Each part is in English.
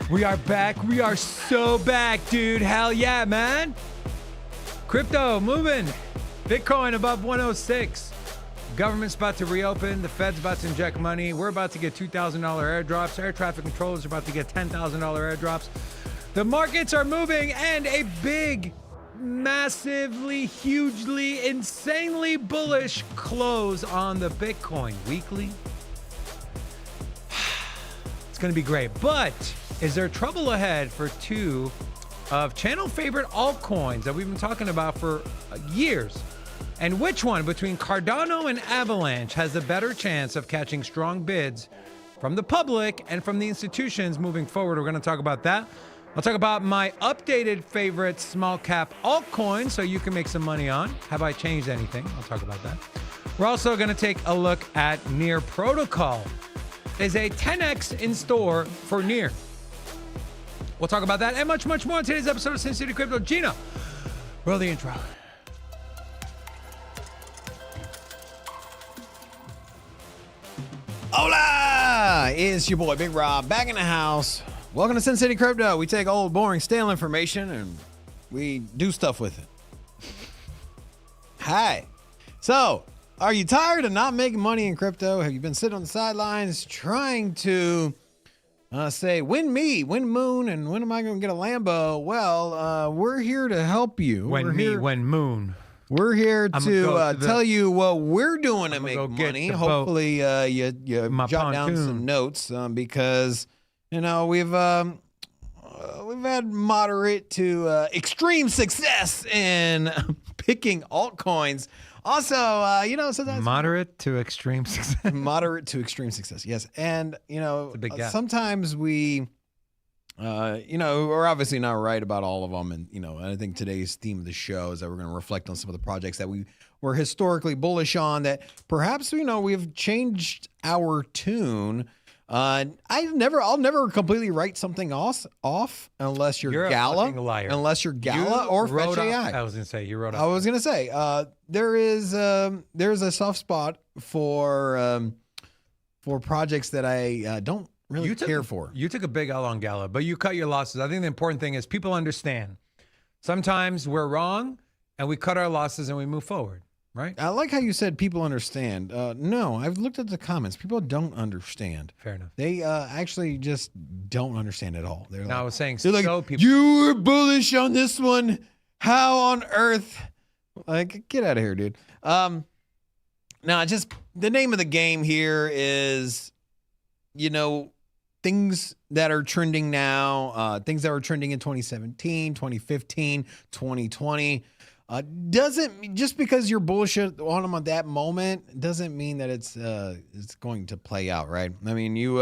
We are back. We are so back, dude. Hell yeah, man. Crypto moving. Bitcoin above 106. Government's about to reopen. The Fed's about to inject money. We're about to get $2,000 airdrops. Air traffic controllers are about to get $10,000 airdrops. The markets are moving, and a big, massively, hugely, insanely bullish close on the Bitcoin weekly. It's going to be great. But is there trouble ahead for two of channel favorite altcoins that we've been talking about for years? And which one between Cardano and Avalanche has a better chance of catching strong bids from the public and from the institutions moving forward? We're going to talk about that. I'll talk about my updated favorite small cap altcoin so you can make some money on. Have I changed anything? I'll talk about that. We're also going to take a look at Near Protocol. Is a 10x in store for Near. We'll talk about that and much, much more in today's episode of Sin City Crypto. Gina, roll the intro. Hola! It's your boy Big Rob back in the house. Welcome to Sin City Crypto. We take old, boring, stale information and we do stuff with it. Hi. So, are you tired of not making money in crypto? Have you been sitting on the sidelines trying to say, win me, win Moon, and when am I going to get a Lambo? Well, we're here to help you. When Moon. We're here to tell you what we're doing to make money. Hopefully, you jot down some notes because you know we've had moderate to extreme success in picking altcoins. Also, you know, sometimes moderate to extreme success. Moderate to extreme success, yes. And you know, sometimes we, you know, we're obviously not right about all of them. And you know, I think today's theme of the show is that we're going to reflect on some of the projects that we were historically bullish on. That perhaps you know we've changed our tune. I'll never completely write something off unless you're GALA, unless you're GALA or Fetch AI. I was gonna say you wrote. I was gonna say there's a soft spot for projects that I don't really care for. You took a big L on GALA, but you cut your losses. I think the important thing is people understand. Sometimes we're wrong, and we cut our losses and we move forward. Right. I like how you said people understand. No, I've looked at the comments. People don't understand. Fair enough. They actually just don't understand at all. They're I was saying they're like, people. You were bullish on this one. How on earth? Like, get out of here, dude. Now, just the name of the game here is, you know, things that are trending now, things that were trending in 2017, 2015, 2020. Doesn't just because you're bullish on them at that moment doesn't mean that it's going to play out, right? I mean, you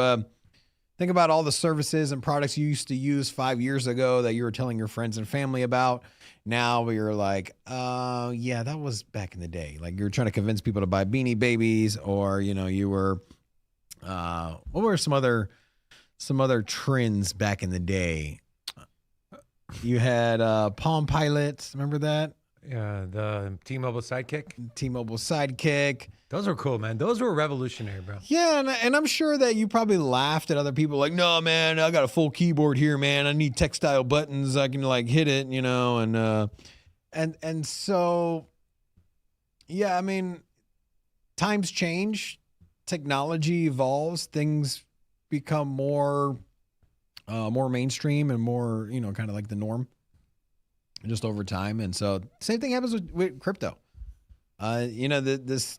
think about all the services and products you used to use 5 years ago that you were telling your friends and family about. Now you're like, yeah, that was back in the day. Like you're trying to convince people to buy Beanie Babies, or you know, you were what were some other trends back in the day? You had Palm Pilots, remember that? Yeah, the T-Mobile Sidekick. T-Mobile Sidekick. Those were cool, man. Those were revolutionary, bro. Yeah, and I'm sure that you probably laughed at other people like, no, man, I got a full keyboard here, man. I need textile buttons. I can like hit it, you know, and so, yeah, I mean, times change, technology evolves, things become more mainstream and more, you know, kind of like the norm. Just over time, and so same thing happens with crypto. You know, the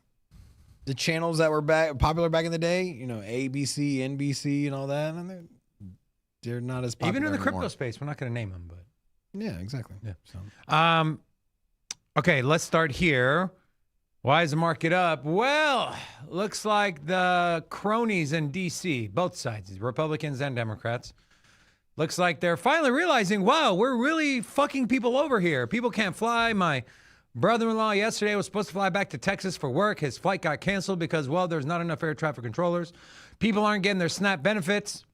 channels that were popular back in the day, you know, ABC, NBC, and all that, and they're not as popular even in the anymore. Crypto space. We're not going to name them, but yeah, exactly. Yeah. So. Okay, let's start here. Why is the market up? Well, looks like the cronies in DC, both sides, Republicans and Democrats. Looks like they're finally realizing, wow, we're really fucking people over here. People can't fly. My brother-in-law yesterday was supposed to fly back to Texas for work. His flight got canceled because, well, there's not enough air traffic controllers. People aren't getting their SNAP benefits.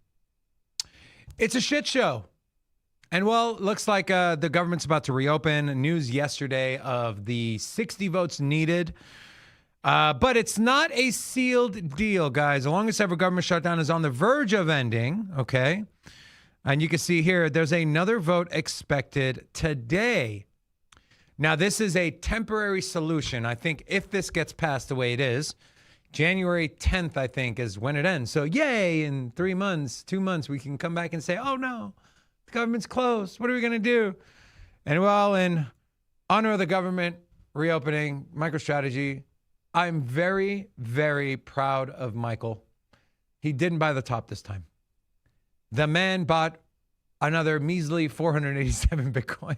It's a shit show. And, well, looks like the government's about to reopen. News yesterday of the 60 votes needed. But it's not a sealed deal, guys. The longest ever government shutdown is on the verge of ending, okay? And you can see here, there's another vote expected today. Now, this is a temporary solution. I think if this gets passed the way it is, January 10th, I think, is when it ends. So yay, in 3 months, 2 months, we can come back and say, oh no, the government's closed. What are we going to do? And well, in honor of the government reopening, MicroStrategy, I'm very, very proud of Michael. He didn't buy the top this time. The man bought another measly 487 Bitcoin.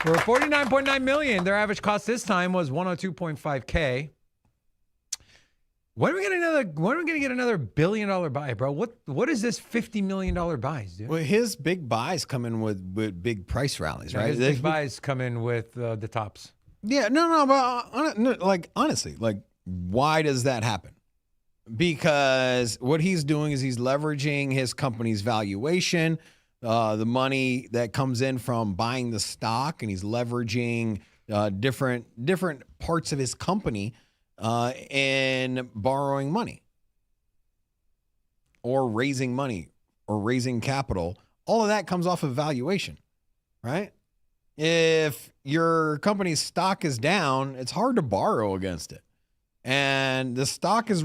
For 49.9 million, their average cost this time was 102.5K. When are we going to get another $1 billion buy, bro? What is this $50 million buys, dude? Well, his big buys come in with big price rallies, right? His big buys come in with the tops. Yeah, but honestly, why does that happen? Because what he's doing is he's leveraging his company's valuation, the money that comes in from buying the stock, and he's leveraging different parts of his company and borrowing money or raising money or raising capital. All of that comes off of valuation, right? If your company's stock is down, it's hard to borrow against it. And the stock is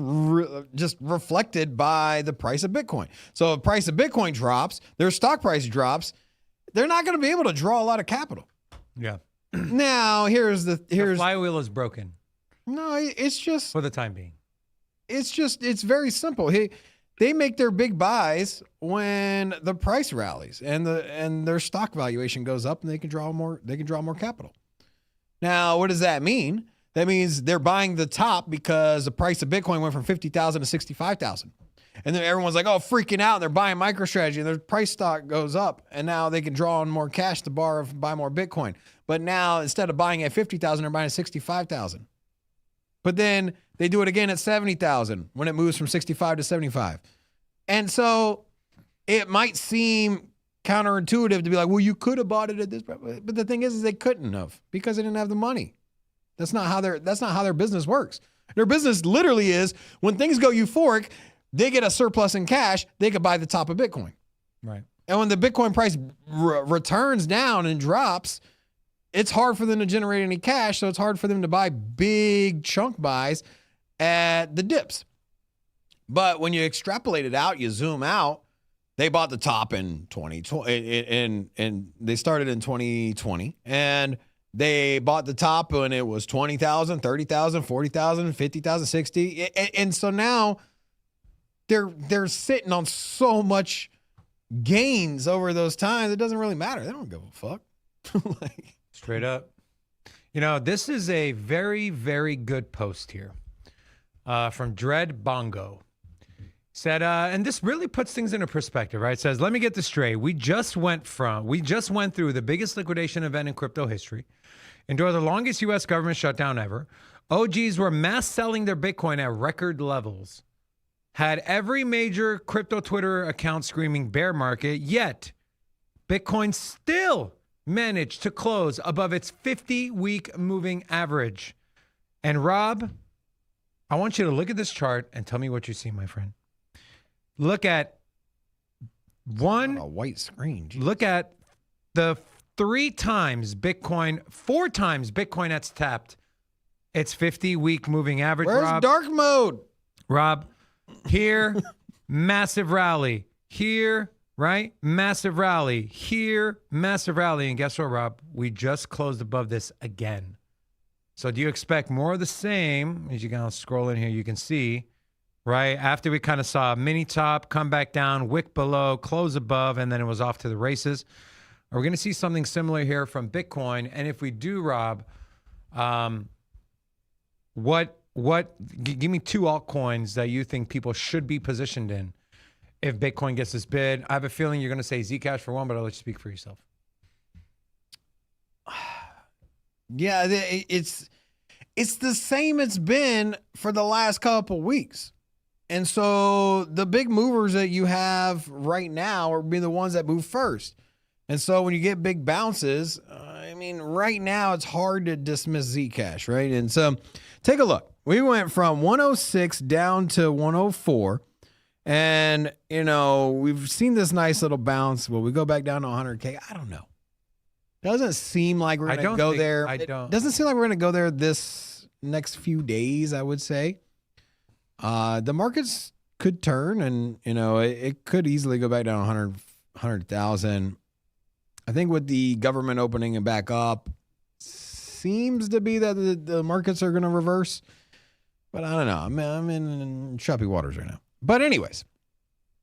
just reflected by the price of Bitcoin. So if the price of Bitcoin drops, their stock price drops, they're not going to be able to draw a lot of capital. Yeah. Now, the flywheel is broken. No, it's just for the time being. It's very simple. They make their big buys when the price rallies and their stock valuation goes up, and they can draw more capital. Now, what does that mean? That means they're buying the top because the price of Bitcoin went from 50,000 to 65,000. And then everyone's like, oh, freaking out. They're buying MicroStrategy, and their price stock goes up, and now they can draw on more cash to buy more Bitcoin. But now, instead of buying at 50,000, they're buying at 65,000. But then they do it again at 70,000 when it moves from 65 to 75. And so it might seem counterintuitive to be like, well, you could have bought it at this price. But the thing is they couldn't have, because they didn't have the money. That's not how their business works. Their business literally is when things go euphoric, they get a surplus in cash, they could buy the top of Bitcoin. Right. And when the Bitcoin price returns down and drops, it's hard for them to generate any cash, so it's hard for them to buy big chunk buys at the dips. But when you extrapolate it out, you zoom out, they bought the top in 2020, and they started in 2020, and they bought the top when it was 20,000, 30,000, 40,000, 50,000, 60. And so now they're sitting on so much gains over those times. It doesn't really matter. They don't give a fuck. Straight up. You know, this is a very, very good post here from Dread Bongo. Said, and this really puts things into perspective, right? It says, let me get this straight. We just went through the biggest liquidation event in crypto history, endured the longest U.S. government shutdown ever. OGs were mass selling their Bitcoin at record levels. Had every major crypto Twitter account screaming bear market, yet Bitcoin still managed to close above its 50-week moving average. And Rob, I want you to look at this chart and tell me what you see, my friend. Look at a white screen. Jeez. Look at the 4 times Bitcoin that's tapped its 50-week moving average. Where's Rob? dark mode? Rob, here, massive rally. Here, right? Massive rally. Here, massive rally. And guess what, Rob? We just closed above this again. So do you expect more of the same? As you kind of scroll in here, you can see, right? After we kind of saw a mini top, come back down, wick below, close above, and then it was off to the races. Are we going to see something similar here from Bitcoin? And if we do, Rob, give me 2 altcoins that you think people should be positioned in if Bitcoin gets this bid. I have a feeling you're going to say Zcash for one, but I'll let you speak for yourself. Yeah, it's the same it's been for the last couple weeks. And so the big movers that you have right now are being the ones that move first. And so when you get big bounces, right now it's hard to dismiss Zcash, right? And so take a look. We went from 106 down to 104. And, you know, we've seen this nice little bounce. Will we go back down to 100K? I don't know. Doesn't seem like we're going to go there. I don't. It doesn't seem like we're going to go there this next few days, I would say. The markets could turn, and, you know, it could easily go back down 100,000. I think with the government opening it back up, seems to be that the markets are going to reverse. But I don't know. I'm in choppy waters right now. But anyways,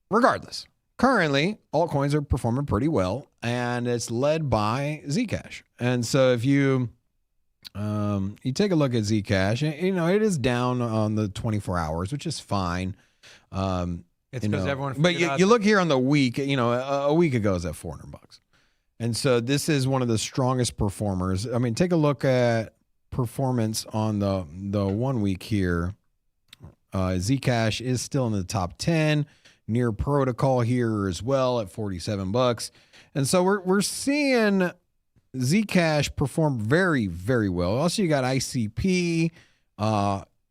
regardless, currently altcoins are performing pretty well, and it's led by Zcash. And so if you take a look at Zcash, you know, it is down on the 24 hours, which is fine. It's because everyone. But you look here on the week. You know, a week ago it was at $400, and so this is one of the strongest performers. I mean, take a look at performance on the 1 week here. Zcash is still in the top 10. Near protocol here as well at $47. And so we're seeing Zcash perform very, very well. Also, you got ICP,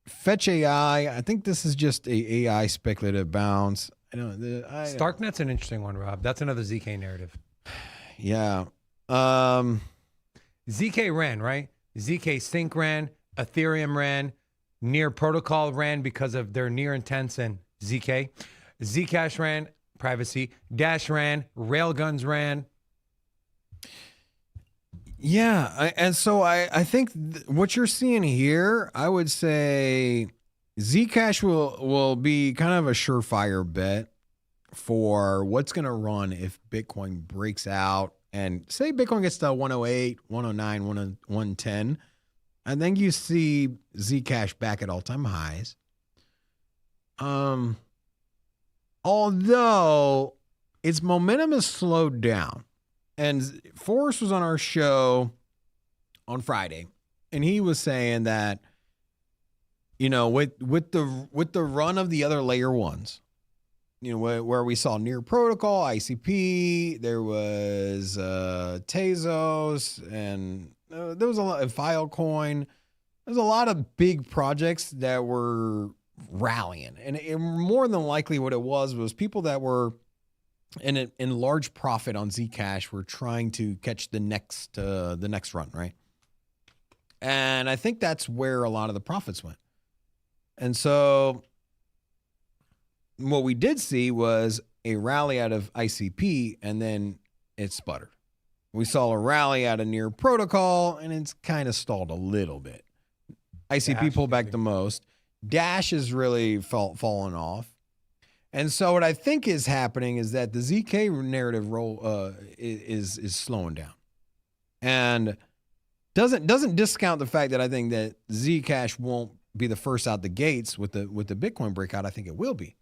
Fetch AI. I think this is just a AI speculative bounce. Starknet's an interesting one, Rob. That's another ZK narrative. Yeah. ZK ran, right? ZK Sync ran, Ethereum ran, Near Protocol ran because of their near intents and ZK. Zcash ran, privacy. Dash ran, Railguns ran. Yeah, and so I think what you're seeing here, I would say Zcash will be kind of a surefire bet for what's going to run if Bitcoin breaks out. And say Bitcoin gets to 108, 109, 110. I think you see Zcash back at all-time highs. Although its momentum has slowed down. And Forrest was on our show on Friday, and he was saying that, you know, with the run of the other layer ones, you know, where we saw Near Protocol, ICP, there was Tezos, and there was a lot of Filecoin. There's a lot of big projects that were rallying, and more than likely what it was people that were in large profit on Zcash were trying to catch the next run, right? And I think that's where a lot of the profits went. And so what we did see was a rally out of ICP, and then it sputtered. We saw a rally out of Near Protocol, and it's kind of stalled a little bit. ICP pulled back the most. Dash is really fallen off. And so what I think is happening is that the ZK narrative is slowing down. And doesn't discount the fact that I think that Zcash won't be the first out the gates with the Bitcoin breakout. I think it will be.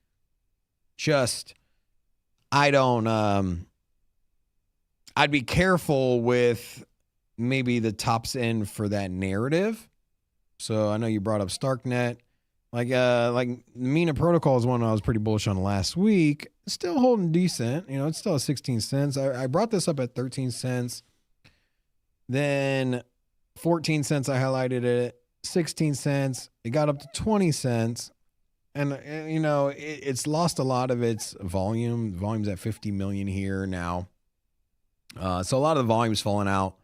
Just I don't I'd be careful with maybe the tops end for that narrative. So I know you brought up Starknet. Like MINA Protocol is one I was pretty bullish on last week. Still holding decent. You know, it's still at 16 cents. I brought this up at 13 cents. Then 14 cents I highlighted it. 16 cents. It got up to 20 cents. And you know, it's lost a lot of its volume. The volume's at 50 million here now. So a lot of the volume's falling out.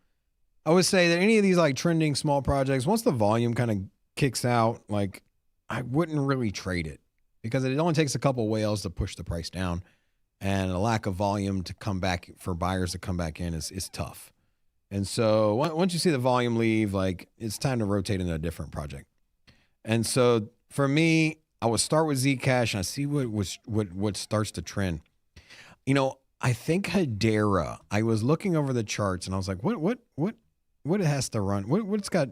I would say that any of these like trending small projects, once the volume kind of kicks out, like I wouldn't really trade it because it only takes a couple whales to push the price down, and a lack of volume to come back for buyers to come back in is tough. And so once you see the volume leave, like it's time to rotate into a different project. And so for me, I would start with Zcash and I see what starts to trend. You know, I think Hedera. I was looking over the charts and I was like, what it has to run? What's got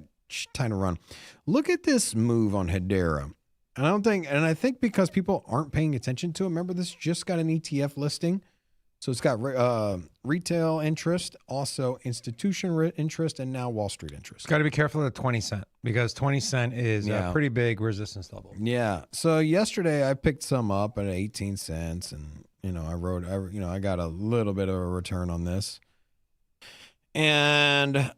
time to run? Look at this move on Hedera. And I think because people aren't paying attention to it. Remember, this just got an ETF listing. So it's got retail interest, also institution interest, and now Wall Street interest. Got to be careful at 20 cent because 20 cent is a pretty big resistance level. Yeah. So yesterday I picked some up at 18 cents, and you know I got a little bit of a return on this, and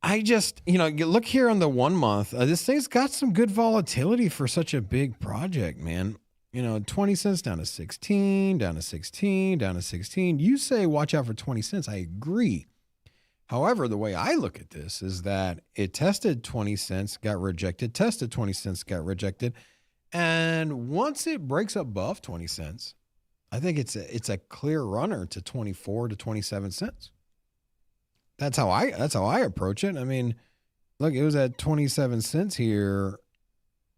I just you look here on the 1 month. This thing's got some good volatility for such a big project, man. you know, 20 cents down to 16, down to 16, down to 16. You say watch out for 20 cents. I agree. However, the way I look at this is that it tested 20 cents, got rejected, tested 20 cents, got rejected. And once it breaks above 20 cents, I think it's a clear runner to 24 to 27 cents. That's how I approach it. I mean, look, it was at 27 cents here,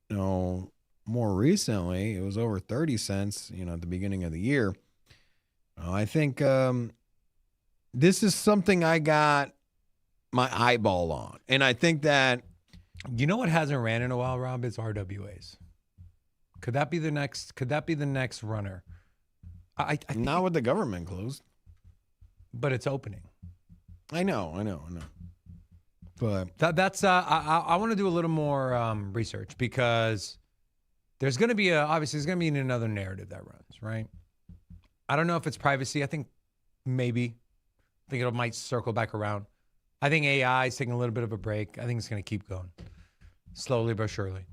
you know, more recently. It was over 30 cents, you know, at the beginning of the year. I think this is something I got my eyeball on. And I think that, you know what hasn't ran in a while, Rob, is RWAs. Could that be the next runner? I think not with the government closed. But it's opening. I know. But that's I want to do a little more research, because there's going to be obviously there's going to be another narrative that runs, right? I don't know if it's privacy. I think maybe. I think it might circle back around. I think AI is taking a little bit of a break. I think it's going to keep going slowly but surely.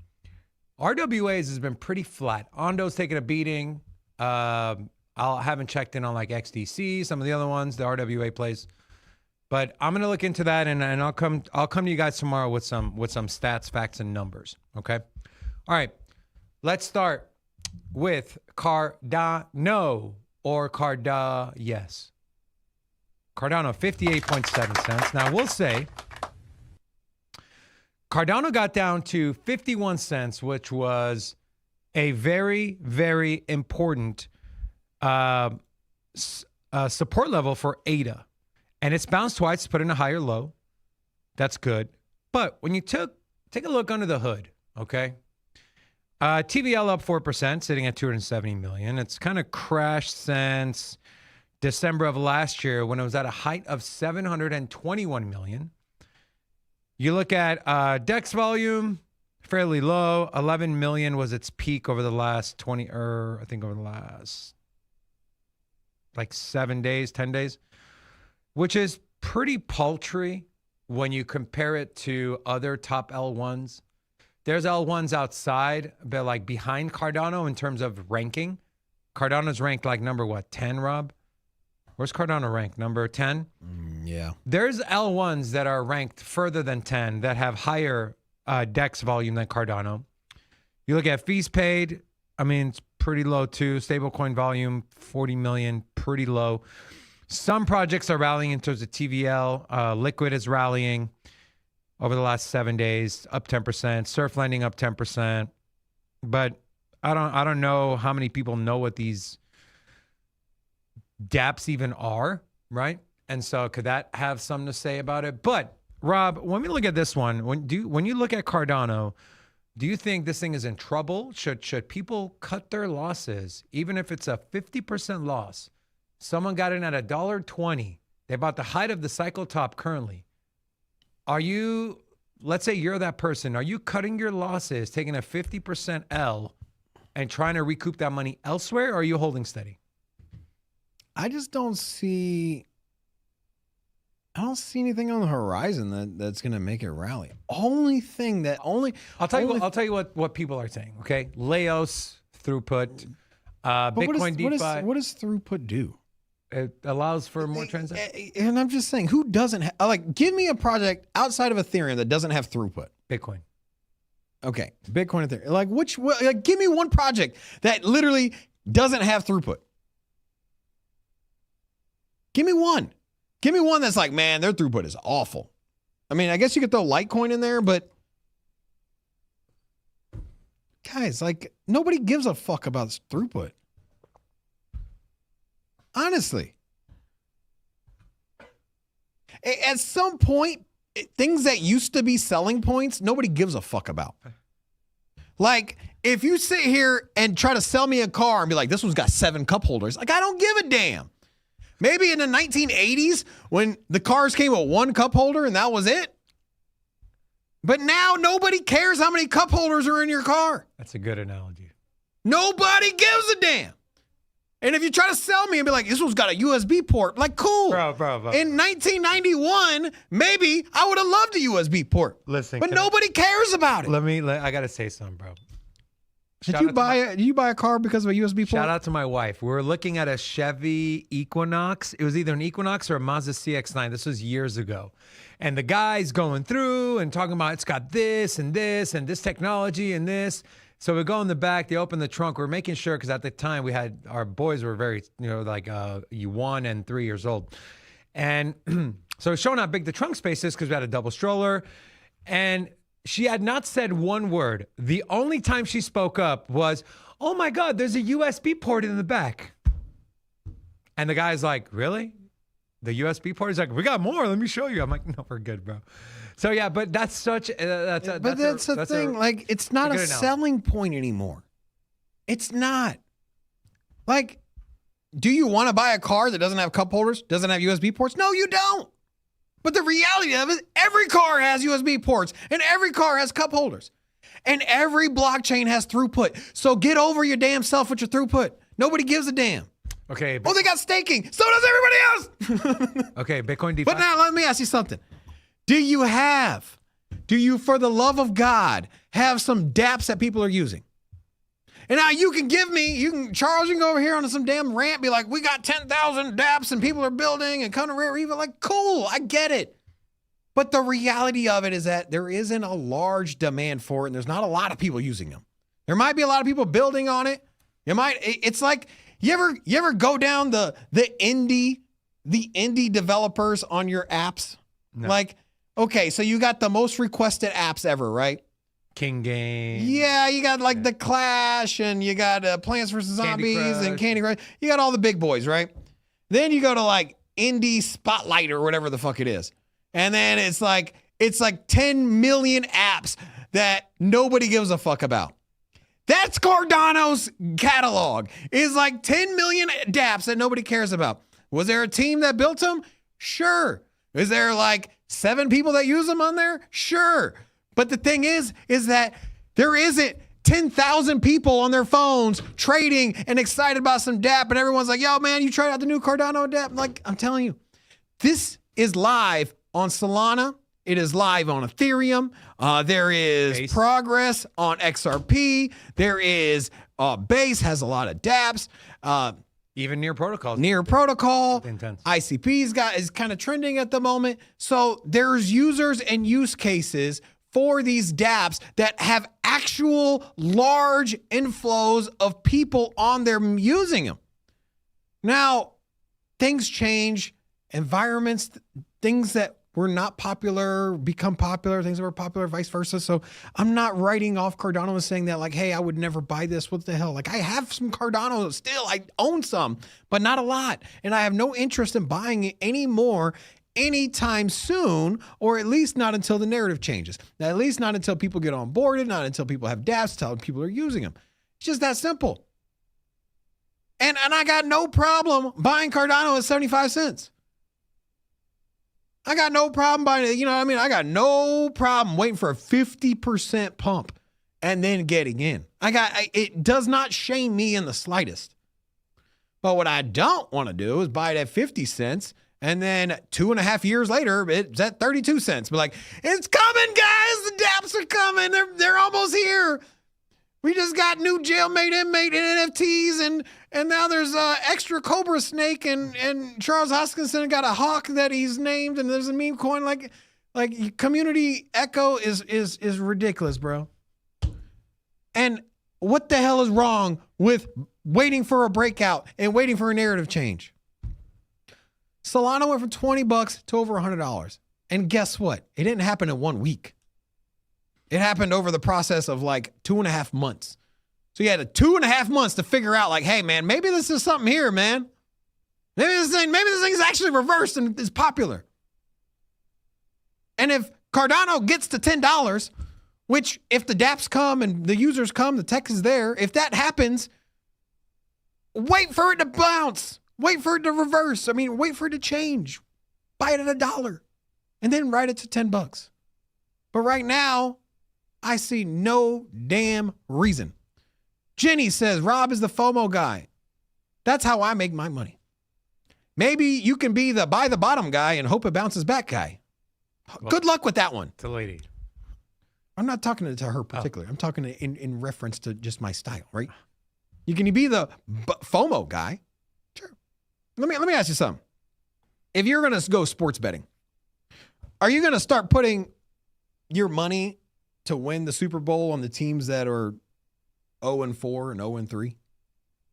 RWAs has been pretty flat. Ondo's taking a beating. I haven't checked in on like XDC, some of the other ones, the RWA plays. But I'm going to look into that, and I'll come to you guys tomorrow with some stats, facts, and numbers. Okay. All right. Let's start with Cardano or yes. Cardano, 58.7 cents. Now we'll say Cardano got down to 51 cents, which was a very, very important support level for ADA. And it's bounced twice, put in a higher low. That's good. But when you take a look under the hood, okay? TVL up 4%, sitting at 270 million. It's kind of crashed since December of last year when it was at a height of 721 million. You look at DEX volume, fairly low. 11 million was its peak over the last over the last like 7 days, 10 days, which is pretty paltry when you compare it to other top L1s. There's L1s outside, but like behind Cardano in terms of ranking. Cardano's ranked like number what, 10, Rob? Where's Cardano ranked? Number 10? Yeah. There's L1s that are ranked further than 10 that have higher DEX volume than Cardano. You look at fees paid, I mean, it's pretty low too. Stablecoin volume, 40 million, pretty low. Some projects are rallying in terms of TVL. Liquid is rallying over the last 7 days, up 10%. Surf lending up 10%. But I don't know how many people know what these dApps even are, right? And so could that have something to say about it? But Rob, when we look at this one, when you look at Cardano, do you think this thing is in trouble? Should people cut their losses, even if it's a 50% loss? Someone got in at $1.20. They're about the height of the cycle top currently. Let's say you're that person. Are you cutting your losses, taking a 50% L and trying to recoup that money elsewhere, or are you holding steady? I just don't see anything on the horizon that's going to make it rally. I'll tell you what people are saying, okay? Laos, throughput, Bitcoin DeFi. What does throughput do? It allows for more transactions. And I'm just saying, who doesn't give me a project outside of Ethereum that doesn't have throughput? Bitcoin. Okay, Bitcoin, Ethereum. Give me one project that literally doesn't have throughput. Give me one. Give me one that's like, man, their throughput is awful. I mean, I guess you could throw Litecoin in there, but guys, like, nobody gives a fuck about throughput. Honestly. At some point, things that used to be selling points, nobody gives a fuck about. Like, if you sit here and try to sell me a car and be like, this one's got 7 cup holders, like, I don't give a damn. Maybe in the 1980s when the cars came with 1 cup holder and that was it. But now nobody cares how many cup holders are in your car. That's a good analogy. Nobody gives a damn. And if you try to sell me and be like, this one's got a USB port, like, cool. Bro. In 1991, maybe I would have loved a USB port. Listen, but nobody cares about it. I got to say something, bro. Did you buy a car because of a USB port? Shout out to my wife. We were looking at a Chevy Equinox. It was either an Equinox or a Mazda CX-9. This was years ago. And the guy's going through and talking about it's got this and this and this technology and this. So we go in the back, they open the trunk. We're making sure, because at the time we had, our boys were very, like 1 and 3 years old. And so it's showing how big the trunk space is because we had a double stroller. And she had not said one word. The only time she spoke up was, oh my God, there's a USB port in the back. And the guy's like, really? The USB port? He's like, we got more. Let me show you. I'm like, no, we're good, bro. So yeah, but that's such, that's the thing. Like, it's not a selling point anymore. It's not. Like, do you want to buy a car that doesn't have cup holders, doesn't have USB ports? No, you don't. But the reality of it, every car has USB ports and every car has cup holders. And every blockchain has throughput. So get over your damn self with your throughput. Nobody gives a damn. Okay. Oh, they got staking. So does everybody else. Okay, Bitcoin DeFi. But now let me ask you something. Do you, for the love of God, have some dApps that people are using? And now you can Charles, you can go over here on some damn rant, be like, we got 10,000 dApps and people are building and come to Rare Revo. Like, cool, I get it. But the reality of it is that there isn't a large demand for it, and there's not a lot of people using them. There might be a lot of people building on it. It's like, you ever go down the indie developers on your apps? No. Like, okay, so you got the most requested apps ever, right? King Game. Yeah, you got like the Clash, and you got Plants vs. Zombies and Candy Crush. You got all the big boys, right? Then you go to like Indie Spotlight or whatever the fuck it is. And then it's like 10 million apps that nobody gives a fuck about. That's Cardano's catalog. It's like 10 million dApps that nobody cares about. Was there a team that built them? Sure. Is there like 7 people that use them on there? Sure. But the thing is that there isn't 10,000 people on their phones trading and excited about some dApp, and everyone's like, yo, man, you tried out the new Cardano dApp? Like, I'm telling you, this is live on Solana. It is live on Ethereum. There is progress on XRP. There is Base has a lot of dApps. Even Near Protocol. Near Protocol. Intense. ICP is kind of trending at the moment. So there's users and use cases for these dApps that have actual large inflows of people on there using them. Now, things change, environments, things that were not popular become popular, things that were popular, vice versa. So I'm not writing off Cardano and saying that like, hey, I would never buy this. What the hell? Like, I have some Cardano still. I own some, but not a lot. And I have no interest in buying it anymore anytime soon, or at least not until the narrative changes. Now, at least not until people get onboarded, not until people have dApps, until people are using them. It's just that simple. And I got no problem buying Cardano at 75 cents. I got no problem buying it. You know what I mean? I got no problem waiting for a 50% pump and then getting in. It does not shame me in the slightest. But what I don't want to do is buy it at 50 cents. And then 2.5 years later, it's at 32 cents. But like, it's coming, guys. The dApps are coming. They're almost here. We just got new jailmate inmate and NFTs, and now there's extra Cobra Snake, and Charles Hoskinson got a hawk that he's named, and there's a meme coin. Like community echo is ridiculous, bro. And what the hell is wrong with waiting for a breakout and waiting for a narrative change? Solana went from $20 to over $100. And guess what? It didn't happen in 1 week. It happened over the process of like 2.5 months. So you had 2.5 months to figure out like, hey man, maybe this is something here, man. Maybe this thing is actually reversed and is popular. And if Cardano gets to $10, which if the dApps come and the users come, the tech is there. If that happens, wait for it to bounce. Wait for it to reverse. I mean, wait for it to change. Buy it at $1 and then ride it to $10. But right now, I see no damn reason. Jenny says, Rob is the FOMO guy. That's how I make my money. Maybe you can be the buy the bottom guy and hope it bounces back guy. Well, good luck with that one. It's a lady. I'm not talking to her particularly. I'm talking in reference to just my style, right? You can be the FOMO guy. Sure. Let me ask you something. If you're going to go sports betting, are you going to start putting your money to win the Super Bowl on the teams that are 0-4 and 0-3?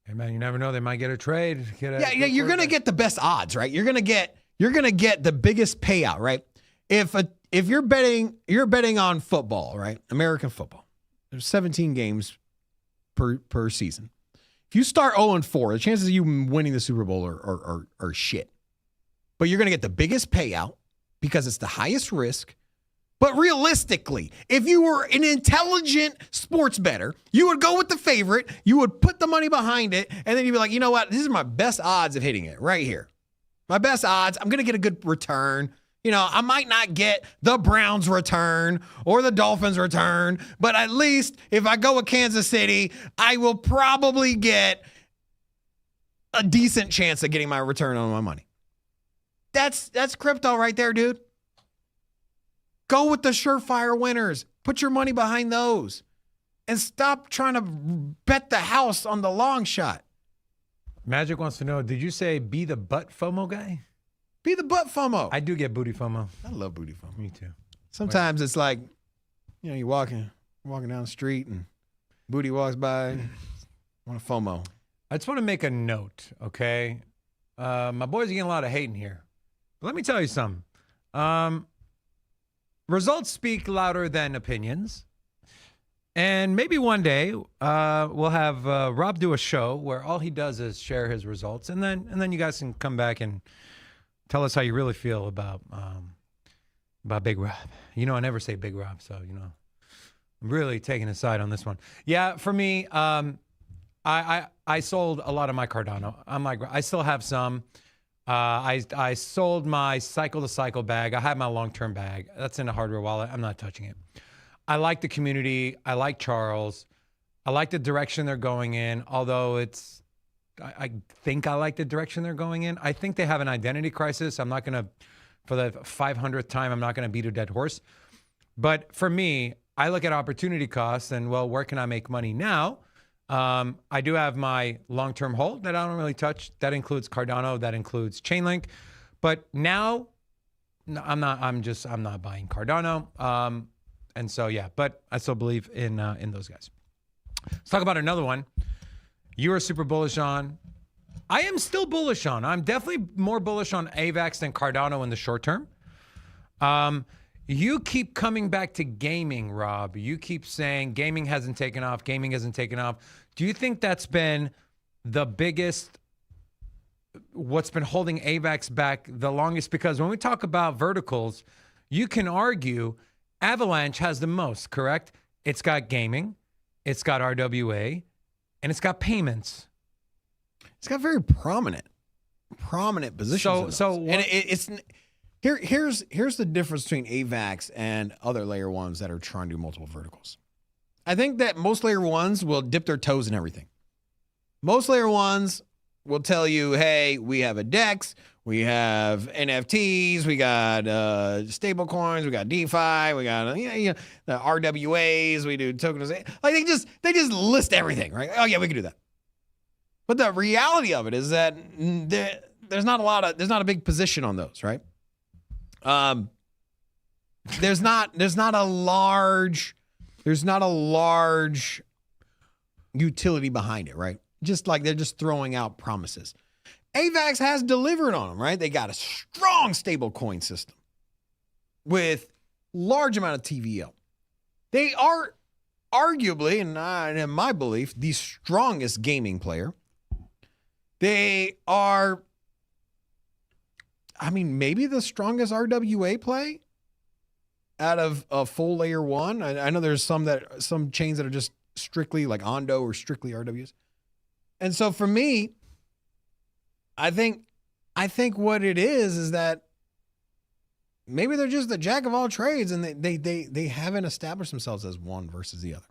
Hey man, you never know. They might get a trade. Yeah, you're going to get the best odds, right? You're going to get the biggest payout, right? If you're betting on football, right? American football. There's 17 games per season. If you start 0-4, the chances of you winning the Super Bowl are shit. But you're going to get the biggest payout because it's the highest risk. But realistically, if you were an intelligent sports bettor, you would go with the favorite, you would put the money behind it, and then you'd be like, you know what? This is my best odds of hitting it right here. My best odds. I'm going to get a good return. You know, I might not get the Browns return or the Dolphins return, but at least if I go with Kansas City, I will probably get a decent chance of getting my return on my money. That's crypto right there, dude. Go with the surefire winners. Put your money behind those. And stop trying to bet the house on the long shot. Magic wants to know, did you say be the butt FOMO guy? Be the butt FOMO. I do get booty FOMO. I love booty FOMO. Me too. Sometimes it's like, you know, you're walking down the street and booty walks by. I want a FOMO. I just want to make a note, okay? My boys are getting a lot of hate in here. But let me tell you something. Results speak louder than opinions. And maybe one day we'll have Rob do a show where all he does is share his results. And then you guys can come back and tell us how you really feel about Big Rob. You know, I never say Big Rob, so, you know, I'm really taking a side on this one. Yeah, for me, I sold a lot of my Cardano. I still have some. I sold my cycle-to-cycle bag. I have my long-term bag. That's in a hardware wallet. I'm not touching it. I like the community. I like Charles. I like the direction they're going in, although I think I like the direction they're going in. I think they have an identity crisis. I'm not going to, for the 500th time, I'm not going to beat a dead horse. But for me, I look at opportunity costs and, well, where can I make money now? I do have my long-term hold that I don't really touch. That includes Cardano. That includes Chainlink. But now, I'm not buying Cardano. And so, yeah, but I still believe in those guys. Let's talk about another one. You are super bullish on. I am still bullish on. I'm definitely more bullish on AVAX than Cardano in the short term. You keep coming back to gaming, Rob. You keep saying gaming hasn't taken off. Gaming hasn't taken off. Do you think that's been the biggest, what's been holding AVAX back the longest? Because when we talk about verticals, you can argue Avalanche has the most, correct? It's got gaming, it's got RWA, and it's got payments. It's got very prominent positions. Here's the difference between AVAX and other layer ones that are trying to do multiple verticals. I think that most layer ones will dip their toes in everything. Most layer ones will tell you, hey, we have a DEX, we have NFTs, we got stable coins, we got DeFi, we got the RWAs, we do tokenization. Like they just list everything, right? Oh yeah, we can do that. But the reality of it is that there's not a big position on those, right? There's not a large utility behind it, right? Just like they're just throwing out promises. AVAX has delivered on them, right? They got a strong stable coin system with large amount of TVL. They are arguably, and in my belief, the strongest gaming player. They are, I mean, maybe the strongest RWA play out of a full layer one. I know there's some chains that are just strictly like Ondo or strictly RWs. And so for me, I think what it is that maybe they're just the jack of all trades and they haven't established themselves as one versus the other.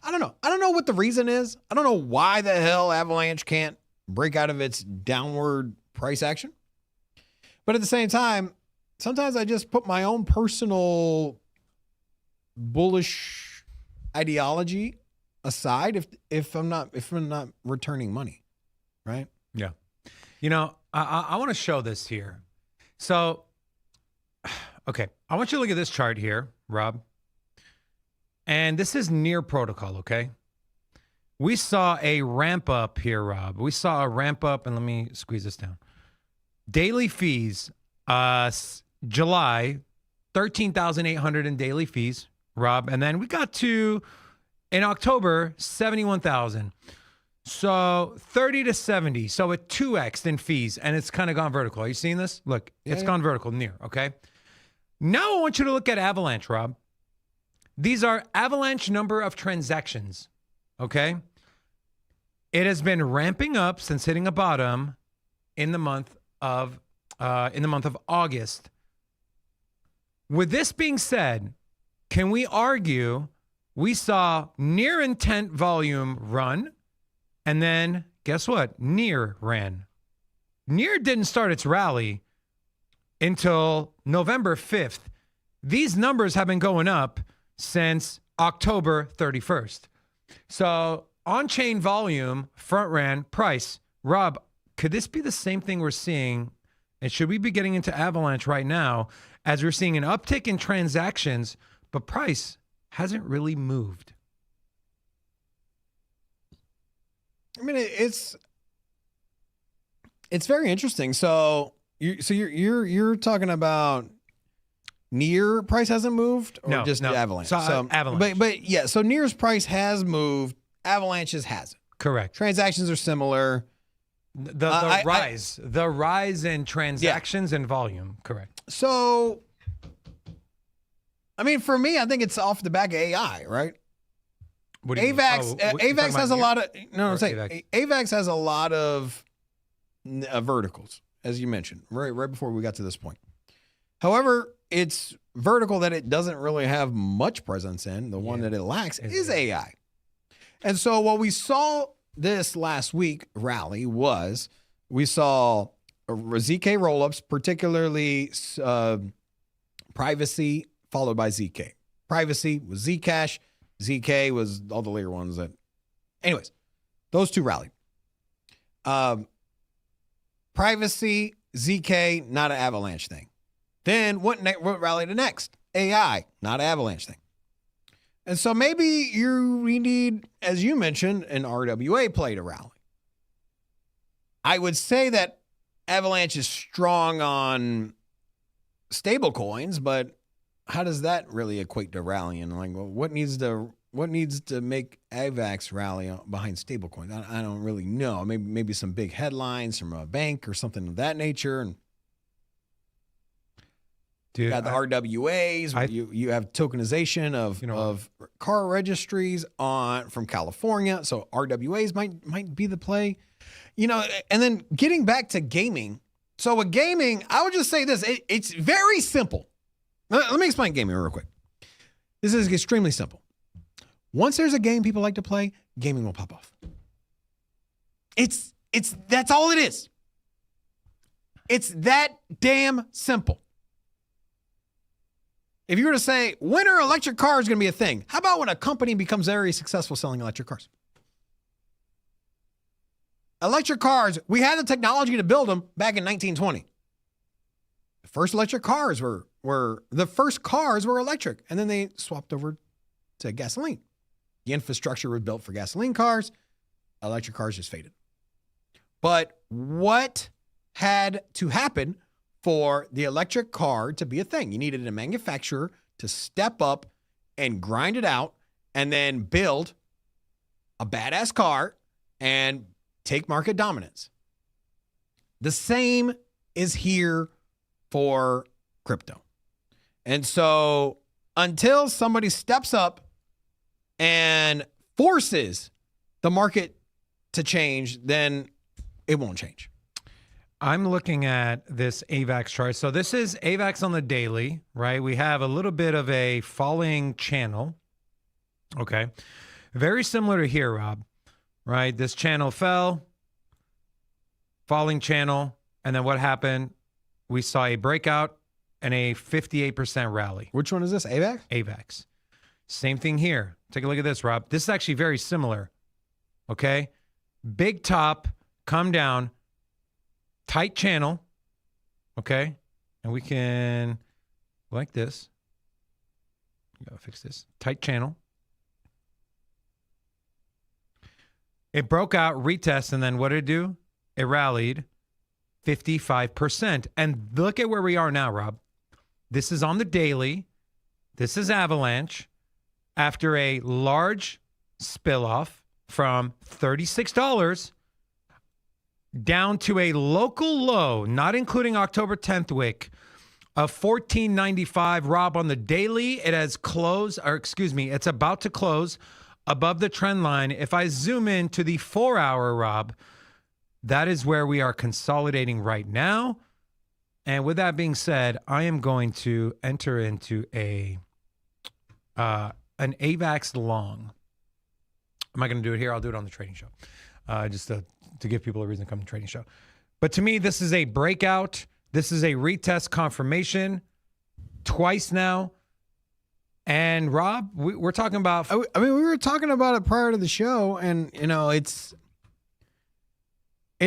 I don't know. I don't know what the reason is. I don't know why the hell Avalanche can't break out of its downward price action. But at the same time, sometimes I just put my own personal bullish ideology aside if I'm not returning money, right? Yeah. You know, I want to show this here. So, okay, I want you to look at this chart here, Rob. And this is near protocol, okay? We saw a ramp up here, Rob. We saw a ramp up, and let me squeeze this down. Daily fees, July, 13,800 in daily fees, Rob. And then we got to, in October, 71,000. So 30 to 70. So it 2x'd in fees, and it's kind of gone vertical. Are you seeing this? Look, it's gone vertical near, okay? Now I want you to look at Avalanche, Rob. These are Avalanche number of transactions, okay? It has been ramping up since hitting a bottom in the month of August. With this being said, can we argue we saw near intent volume run, and then guess what? Near ran. Near didn't start its rally until November 5th. These numbers have been going up since October 31st. So on-chain volume, front ran, price. Rob, could this be the same thing we're seeing? And should we be getting into Avalanche right now as we're seeing an uptick in transactions, but price hasn't really moved? I mean, it's very interesting. So you're talking about near price hasn't moved, or just the Avalanche? So Avalanche. But yeah, so near's price has moved. Avalanche's hasn't. Correct. Transactions are similar. The rise in transactions and volume. Correct. So, I mean, for me, I think it's off the back of AI, right? What do you AVAX, mean? AVAX has a lot of I'm saying AVAX. AVAX has a lot of verticals, as you mentioned, right before we got to this point. However, it's vertical that it doesn't really have much presence in. The one that it lacks is AI. And so what we saw this last week rally was we saw ZK rollups, particularly privacy followed by ZK. Privacy was Zcash. ZK was all the later ones that, anyways, those two rallied. Privacy, ZK, not an Avalanche thing. Then what rallied the next? AI, not an Avalanche thing. And so maybe we need, as you mentioned, an RWA play to rally. I would say that Avalanche is strong on stable coins, but how does that really equate to rallying? Like, well, what needs to make AVAX rally behind stablecoins? I don't really know. Maybe some big headlines from a bank or something of that nature. And you got the RWAs. You have tokenization of car registries from California. So RWAs might be the play. And then getting back to gaming. So with gaming, I would just say this. It's very simple. Let me explain gaming real quick. This is extremely simple. Once there's a game people like to play, gaming will pop off. That's all it is. It's that damn simple. If you were to say, when are electric cars going to be a thing? How about when a company becomes very successful selling electric cars? Electric cars, we had the technology to build them back in 1920. The first electric cars were electric, and then they swapped over to gasoline. The infrastructure was built for gasoline cars. Electric cars just faded. But what had to happen for the electric car to be a thing? You needed a manufacturer to step up and grind it out and then build a badass car and take market dominance. The same is here for crypto. And so until somebody steps up and forces the market to change, then it won't change. I'm looking at this AVAX chart. So this is AVAX on the daily, right? We have a little bit of a falling channel. Okay. Very similar to here, Rob, right? This channel fell, falling channel. And then what happened? We saw a breakout and a 58% rally. Which one is this? AVAX? AVAX. Same thing here. Take a look at this, Rob. This is actually very similar. Okay. Big top, come down, tight channel. Okay. And we can, like this. Gotta fix this. Tight channel. It broke out, retest, and then what did it do? It rallied 55%. And look at where we are now, Rob. This is on the daily. This is Avalanche after a large spill-off from $36 down to a local low, not including October 10th wick, of $14.95. Rob, on the daily, it has closed, or excuse me, it's about to close above the trend line. If I zoom in to the 4-hour, Rob, that is where we are consolidating right now. And with that being said, I am going to enter into an AVAX long. Am I going to do it here? I'll do it on the trading show, just to give people a reason to come to the trading show. But to me, this is a breakout. This is a retest confirmation twice now. And Rob, we're talking about. I mean, we were talking about it prior to the show, and you know, it's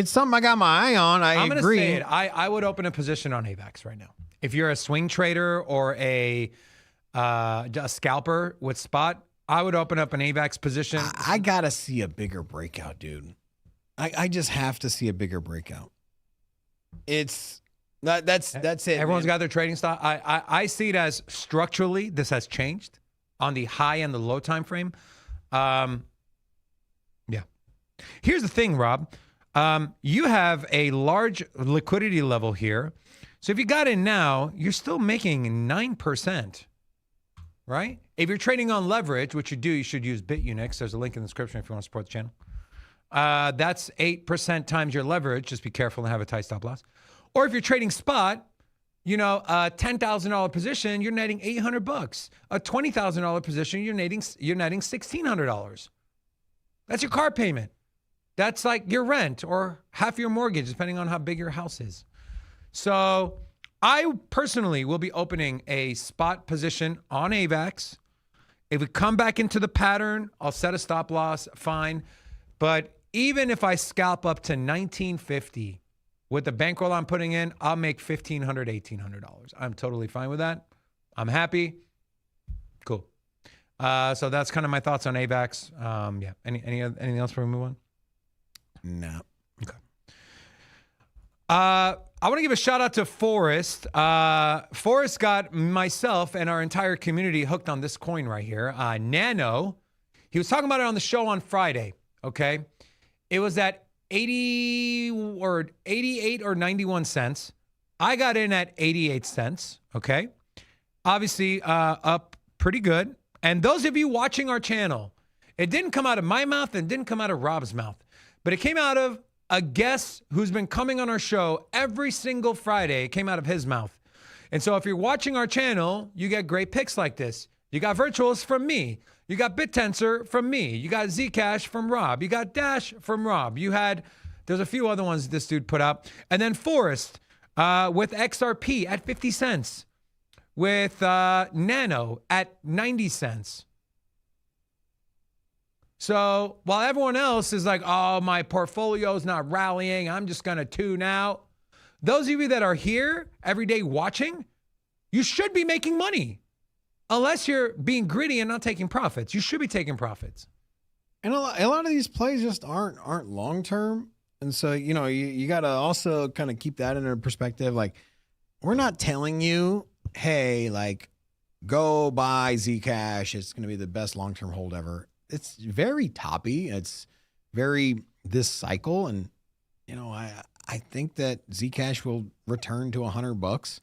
something I got my eye on. I'm going to agree. say it. I would open a position on AVAX right now. If you're a swing trader or a scalper with spot, I would open up an AVAX position. I gotta see a bigger breakout, dude. I just have to see a bigger breakout. That's it. Everyone's got their trading style. I see it as structurally this has changed on the high and the low time frame. Yeah. Here's the thing, Rob. You have a large liquidity level here. So if you got in now, you're still making 9%, right? If you're trading on leverage, which you do, you should use Bitunix. There's a link in the description if you want to support the channel. That's 8% times your leverage. Just be careful and have a tight stop loss. Or if you're trading spot, you know, a $10,000 position, you're netting $800. A $20,000 position, you're netting $1,600. That's your car payment. That's like your rent or half your mortgage, depending on how big your house is. So I personally will be opening a spot position on AVAX. If we come back into the pattern, I'll set a stop loss, fine. But even if I scalp up to $1,950 with the bankroll I'm putting in, I'll make $1,500, $1,800. I'm totally fine with that. I'm happy. Cool. So that's kind of my thoughts on AVAX. Yeah. Anything else before we move on? No. Okay. I want to give a shout out to Forrest. Forrest got myself and our entire community hooked on this coin right here, Nano. He was talking about it on the show on Friday. Okay. It was at 80 or 88 or 91 cents. I got in at 88 cents. Okay. Obviously, up pretty good. And those of you watching our channel, it didn't come out of my mouth and didn't come out of Rob's mouth, but it came out of a guest who's been coming on our show every single Friday. It came out of his mouth. And so if you're watching our channel, you get great picks like this. You got virtuals from me. You got BitTensor from me. You got Zcash from Rob. You got Dash from Rob. There's a few other ones this dude put out. And then Forrest with XRP at 50 cents. With Nano at 90 cents. So while everyone else is like, oh, my portfolio's not rallying, I'm just going to tune out. Those of you that are here every day watching, you should be making money. Unless you're being greedy and not taking profits. You should be taking profits. And a lot of these plays just aren't long-term. And so, you know, you got to also kind of keep that in perspective. Like, we're not telling you, hey, like, go buy Zcash. It's going to be the best long-term hold ever. It's very toppy. It's very this cycle. And, you know, I think that Zcash will return to $100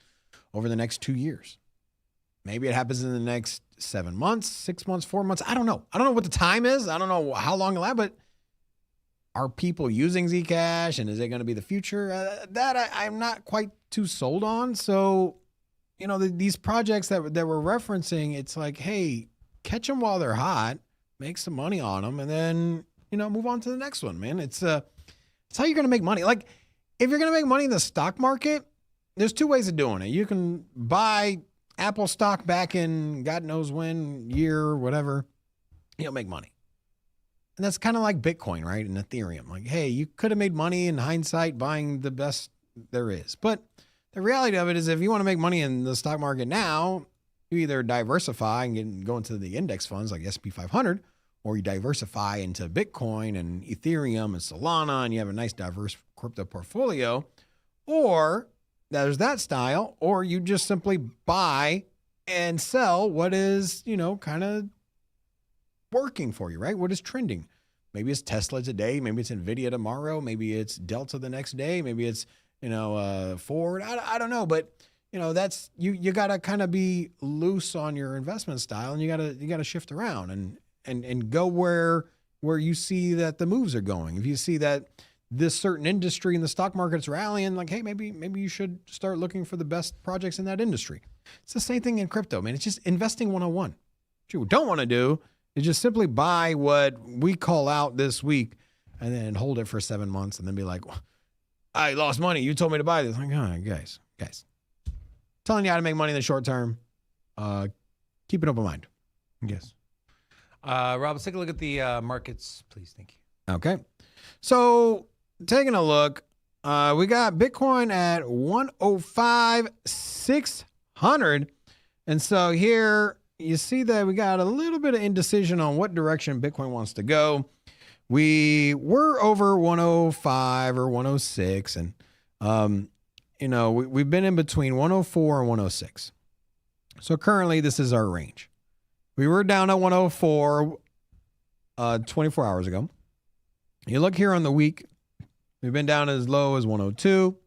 over the next 2 years. Maybe it happens in the next 7 months, 6 months, 4 months. I don't know. I don't know what the time is. I don't know how long it'll last, but are people using Zcash and is it going to be the future? That I'm not quite too sold on. So, you know, these projects that we're referencing, it's like, hey, catch them while they're hot, make some money on them, and then, you know, move on to the next one, man. It's how you're going to make money. Like, if you're going to make money in the stock market, there's two ways of doing it. You can buy Apple stock back in God knows when, year, whatever, you'll make money. And that's kind of like Bitcoin, right? And Ethereum. Like, hey, you could have made money in hindsight buying the best there is. But the reality of it is if you want to make money in the stock market now, you either diversify and go into the index funds like S&P 500, or you diversify into Bitcoin and Ethereum and Solana, and you have a nice diverse crypto portfolio. Or there's that style, or you just simply buy and sell what is, kind of working for you, right? What is trending? Maybe it's Tesla today. Maybe it's NVIDIA tomorrow. Maybe it's Delta the next day. Maybe it's, Ford. I don't know. But, that's, you got to kind of be loose on your investment style, and you got to shift around and go where you see that the moves are going. If you see that this certain industry in the stock market's rallying, like, hey, maybe you should start looking for the best projects in that industry. It's the same thing in crypto, man. It's just investing 101. What you don't want to do is just simply buy what we call out this week and then hold it for 7 months and then be like, well, I lost money. You told me to buy this. Like, oh, guys, telling you how to make money in the short term. Keep an open mind. Yes. Rob, let's take a look at the markets, please. Thank you. Okay. So taking a look, we got Bitcoin at 105,600. And so here you see that we got a little bit of indecision on what direction Bitcoin wants to go. We were over 105 or 106. And, we've been in between 104 and 106. So currently this is our range. We were down at 104 24 hours ago. You look here on the week, we've been down as low as 102,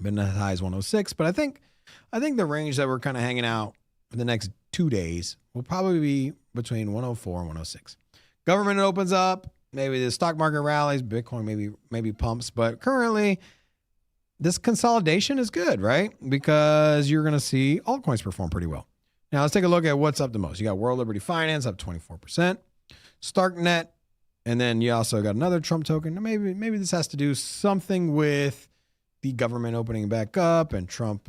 been as high as 106. But I think the range that we're kind of hanging out for the next 2 days will probably be between 104 and 106. Government opens up, maybe the stock market rallies, Bitcoin maybe pumps, but currently this consolidation is good, right? Because you're going to see altcoins perform pretty well. Now let's take a look at what's up the most. You got World Liberty Finance up 24%, Starknet, and then you also got another Trump token. Maybe this has to do something with the government opening back up and Trump,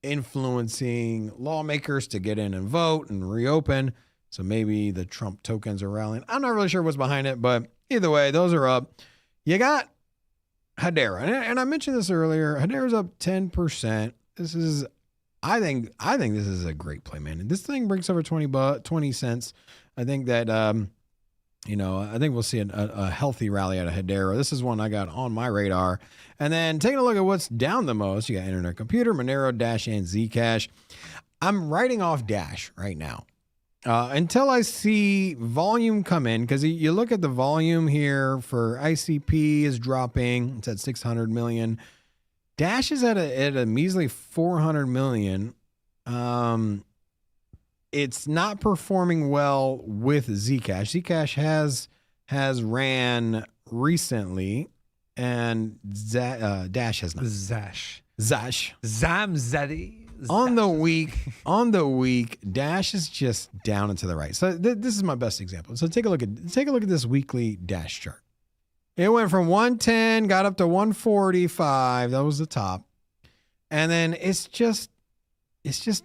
influencing lawmakers to get in and vote and reopen. So maybe the Trump tokens are rallying. I'm not really sure what's behind it, but either way, those are up. You got Hedera, and I mentioned this earlier. Hedera's up 10%. I think this is a great play, man. And this thing breaks over 20 cents. I think that I think we'll see a healthy rally out of Hedera. This is one I got on my radar. And then taking a look at what's down the most, you got Internet Computer, Monero, Dash, and Zcash. I'm writing off Dash right now until I see volume come in, because you look at the volume here for ICP is dropping. It's at 600 million. Dash is at a measly 400 million. It's not performing well with Zcash. Zcash has ran recently, and Dash has not. Zash. Zamzadi. On the week, Dash is just down and to the right. So this is my best example. So take a look at this weekly Dash chart. It went from 110, got up to 145. That was the top. And then it's just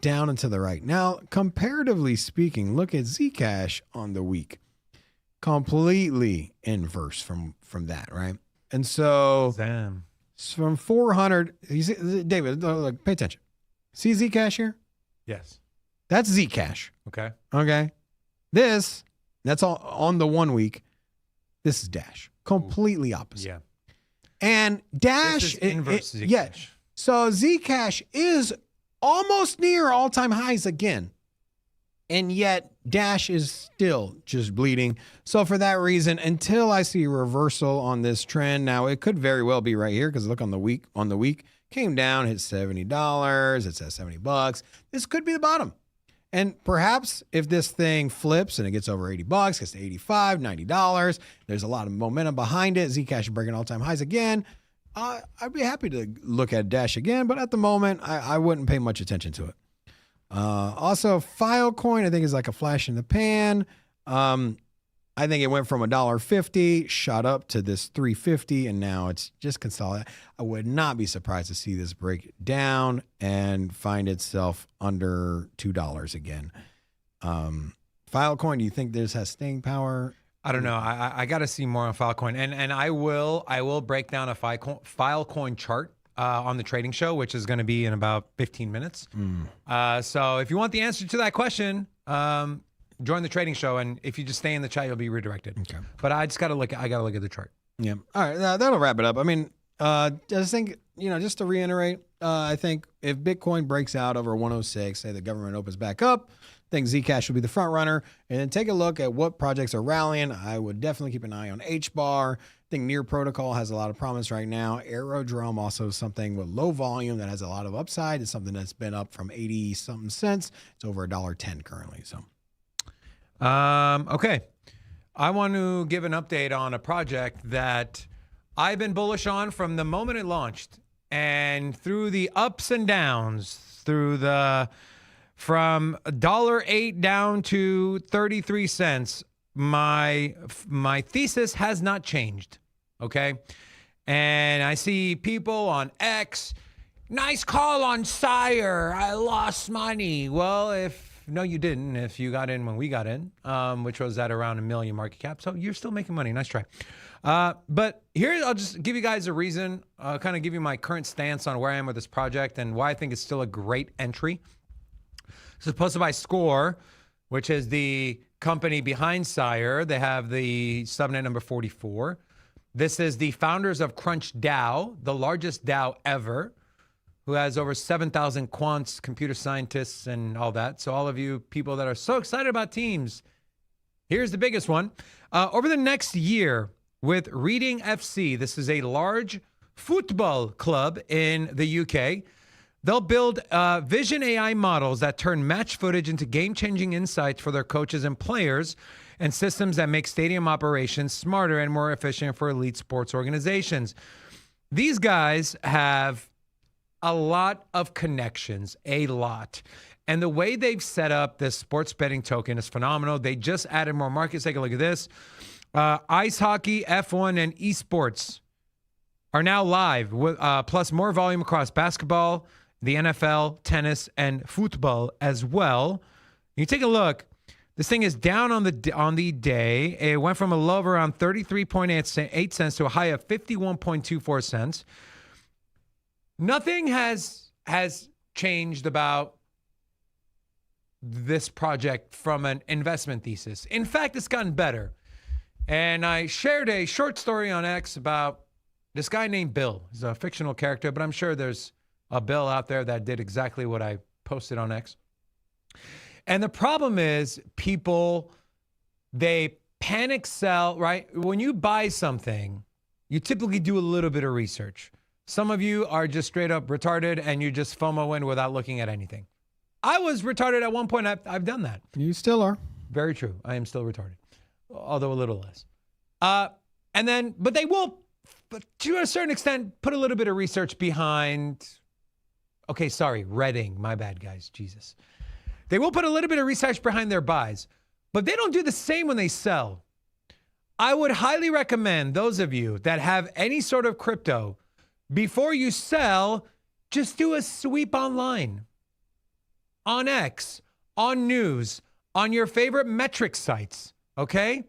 down and to the right. Now, comparatively speaking, look at Zcash on the week. Completely inverse from that, right? And so from 400, you see, David, look, pay attention. See Zcash here? Yes. That's Zcash. Okay. That's all on the 1 week. This is Dash. Completely opposite. Yeah. And Dash this is inverse Zcash. Yeah. So Zcash is almost near all-time highs again. And yet Dash is still just bleeding. So for that reason, until I see a reversal on this trend, now it could very well be right here, because look on the week, came down, hit $70. It's at $70. This could be the bottom. And perhaps if this thing flips and it gets over $80, gets to $85, $90, there's a lot of momentum behind it. Zcash is breaking all-time highs again. I'd be happy to look at Dash again, but at the moment, I wouldn't pay much attention to it. Also, Filecoin, I think, is like a flash in the pan. I think it went from $1.50, shot up to this $3.50, and now it's just consolidated. I would not be surprised to see this break down and find itself under $2 again. Filecoin, do you think this has staying power? I don't know. I got to see more on Filecoin, and I will break down a Filecoin chart on the trading show, which is going to be in about 15 minutes. So if you want the answer to that question, join the trading show, and if you just stay in the chat, you'll be redirected. Okay. But I just got to look at the chart. Yeah. All right. That'll wrap it up. I mean, I just think, just to reiterate, I think if Bitcoin breaks out over 106, say the government opens back up, I think Zcash will be the front runner. And then take a look at what projects are rallying. I would definitely keep an eye on HBAR. I think Near Protocol has a lot of promise right now. Aerodrome, also something with low volume that has a lot of upside. It's something that's been up from 80 something cents. It's over $1.10 currently. So, okay. I want to give an update on a project that I've been bullish on from the moment it launched, and through the ups and downs, from $1.08 down to 33 cents, my thesis has not changed. Okay. And I see people on X, nice call on Sire, I lost money. Well, no, you didn't. If you got in when we got in, which was at around $1 million market cap. So you're still making money. Nice try. But here, I'll just give you guys a reason, kind of give you my current stance on where I am with this project and why I think it's still a great entry. This is posted by Score, which is the company behind Sire. They have the subnet number 44. This is the founders of Crunch DAO, the largest DAO ever, who has over 7,000 quants, computer scientists, and all that. So all of you people that are so excited about teams, here's the biggest one. Over the next year with Reading FC, this is a large football club in the UK. They'll build vision AI models that turn match footage into game-changing insights for their coaches and players, and systems that make stadium operations smarter and more efficient for elite sports organizations. These guys have a lot of connections, a lot. And the way they've set up this sports betting token is phenomenal. They just added more markets. Take a look at this. Ice hockey, F1, and esports are now live, with, plus more volume across basketball, the NFL, tennis, and football as well. You take a look. This thing is down on the day. It went from a low of around 33.8 cents to a high of 51.24 cents. Nothing has changed about this project from an investment thesis. In fact, it's gotten better. And I shared a short story on X about this guy named Bill. He's a fictional character, but I'm sure there's a Bill out there that did exactly what I posted on X. And the problem is people, they panic sell, right? When you buy something, you typically do a little bit of research. Some of you are just straight up retarded and you just FOMO in without looking at anything. I was retarded at one point. I've done that. You still are. Very true. I am still retarded, although a little less. But they will, but to a certain extent, put a little bit of research behind. Okay, sorry, Redding. My bad, guys. Jesus. They will put a little bit of research behind their buys, but they don't do the same when they sell. I would highly recommend those of you that have any sort of crypto, before you sell, just do a sweep online, on X, on news, on your favorite metric sites, okay?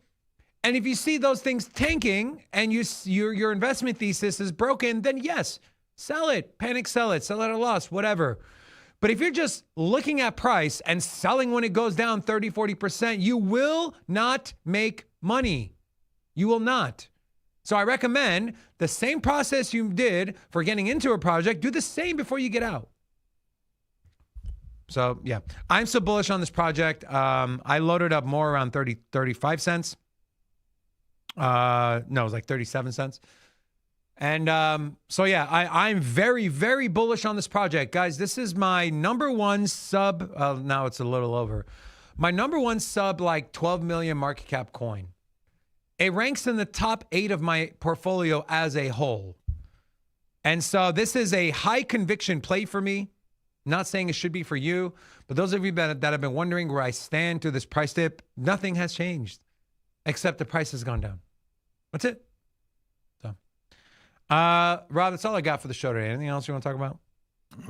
And if you see those things tanking and your investment thesis is broken, then yes, sell it, panic sell it at a loss, whatever. But if you're just looking at price and selling when it goes down 30, 40%, you will not make money. You will not. So I recommend the same process you did for getting into a project, do the same before you get out. So yeah, I'm so bullish on this project. I loaded up more around 35 cents. No, it was like 37 cents. And so yeah, I'm very, very bullish on this project. Guys, this is my number one sub. Now it's a little over. My number one sub, like 12 million market cap coin. It ranks in the top 8 of my portfolio as a whole. And so this is a high conviction play for me. Not saying it should be for you, but those of you that have been wondering where I stand through this price dip, nothing has changed. except the price has gone down. That's it. So, Rob, that's all I got for the show today. Anything else you want to talk about?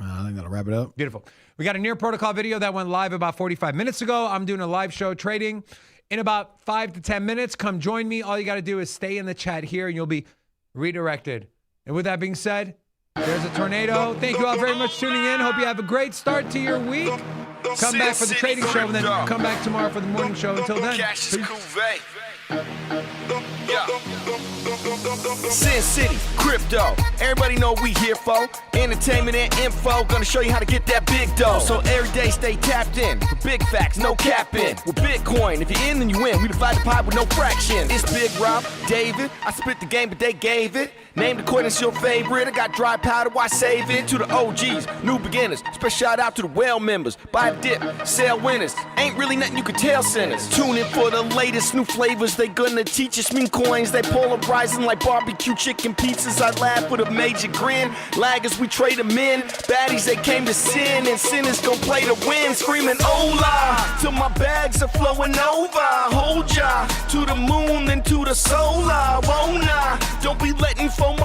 I think that'll wrap it up. Beautiful. We got a near protocol video that went live about 45 minutes ago. I'm doing a live show trading in about 5 to 10 minutes. Come join me. All you got to do is stay in the chat here and you'll be redirected. And with that being said, there's a tornado. Thank you all very much for tuning in. Hope you have a great start to your week. Come back for the trading show and then come back tomorrow for the morning show. Until then, peace. Sin City, crypto, everybody know what we here for. Entertainment and info, gonna show you how to get that big dough. So every day stay tapped in, for big facts, no capping. With Bitcoin, if you're in then you win, we divide the pie with no fraction. It's Big Rob, David, I spit the game but they gave it. Named according to your favorite, I got dry powder, why save it? To the OGs, new beginners, special shout out to the well members. Buy the dip, sell winners, ain't really nothing you can tell sinners. Tune in for the latest new flavors, they gonna teach us mean coins, they polarizing like barbecue chicken pizzas. I laugh with a major grin, laggers we trade them in, baddies they came to sin, and sinners gon' play to win, screaming hola, till my bags are flowing over. Hold ya, to the moon and to the solar, won't I? Don't be letting FOMO